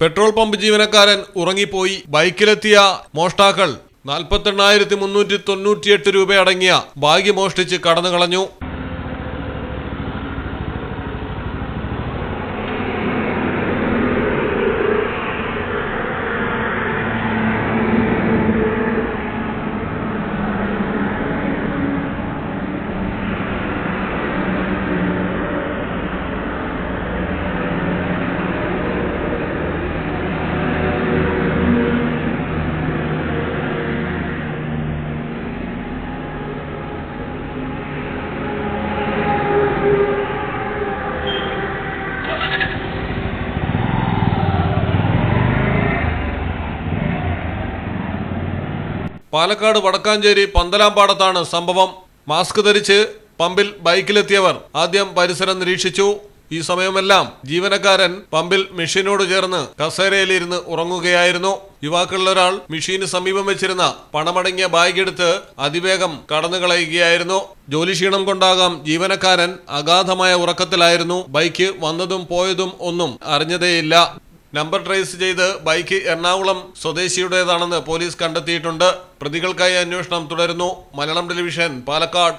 Petrol pump ജീവനക്കാരൻ ഉറങ്ങിപ്പോയി. ബൈക്കിലെത്തിയ മോഷ്ടാക്കൾ 48,398 രൂപയടങ്ങിയ ബാഗ് മോഷ്ടിച്ച് കടന്നുകളഞ്ഞു. പാലക്കാട് വടക്കാഞ്ചേരി പന്തലാംപാടത്താണ് സംഭവം. മാസ്ക് ധരിച്ച് പമ്പിൽ ബൈക്കിലെത്തിയവർ ആദ്യം പരിസരം നിരീക്ഷിച്ചു. ഈ സമയമെല്ലാം ജീവനക്കാരൻ പമ്പിൽ മെഷീനോട് ചേർന്ന് കസേരയിലിരുന്ന് ഉറങ്ങുകയായിരുന്നു. യുവാക്കളിലൊരാൾ മെഷീന് സമീപം വെച്ചിരുന്ന പണമടങ്ങിയ ബാഗ് എടുത്ത് അതിവേഗം കടന്നുകളയുകയായിരുന്നു. ജോലി ക്ഷീണം കൊണ്ടാകാം ജീവനക്കാരൻ അഗാധമായ ഉറക്കത്തിലായിരുന്നു. ബൈക്ക് വന്നതും പോയതും ഒന്നും അറിഞ്ഞതേയില്ല. നമ്പർ ട്രേസ് ചെയ്ത് ബൈക്ക് എറണാകുളം സ്വദേശിയുടേതാണെന്ന് പോലീസ് കണ്ടെത്തിയിട്ടുണ്ട്. പ്രതികൾക്കായി അന്വേഷണം തുടരുന്നു. മലയാളം ടെലിവിഷൻ, പാലക്കാട്.